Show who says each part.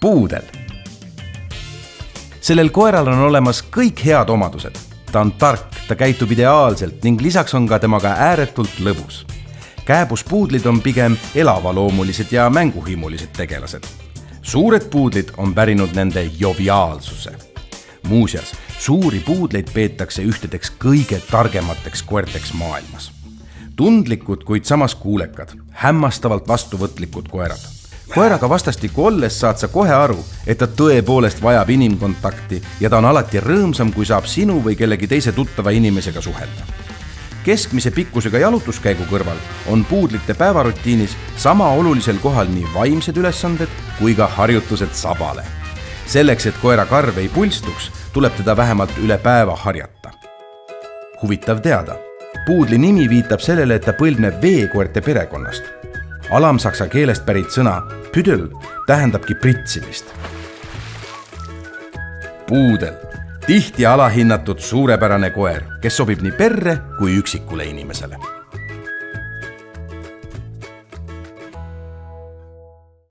Speaker 1: Puudel. Sellel koeral on olemas kõik head omadused. Ta on tark, ta käitub ideaalselt ning lisaks on ka temaga ääretult lõbus. Kääbuspuudlid on pigem elavaloumulised ja mänguhimulised tegelased. Suured puudlid on pärinud nende joviaalsuse. Muuseas, suuri puudleid peetakse ühtedeks kõige targemateks koerteks maailmas. Tundlikud, kuid samas kuulekad, hämmastavalt vastuvõtlikud koerad. Koeraga vastastikku olles saad sa kohe aru, et ta tõepoolest vajab inimkontakti ja ta on alati rõõmsam, kui saab sinu või kellegi teise tuttava inimesega suhelda. Keskmise pikkusega jalutuskäigu kõrval on puudlite päevarutiinis sama olulisel kohal nii vaimsed ülesanded kui ka harjutused sabale. Selleks, et koera karv ei pulstuks, tuleb teda vähemalt üle päeva harjata. Huvitav teada. Puudli nimi viitab sellele, et ta põlvneb veekoerte perekonnast. Alamsaksa keelest pärit sõna püdel tähendabki pritsimist. Puudel. Tihti alahinnatud suurepärane koer, kes sobib nii perre kui üksikule inimesele.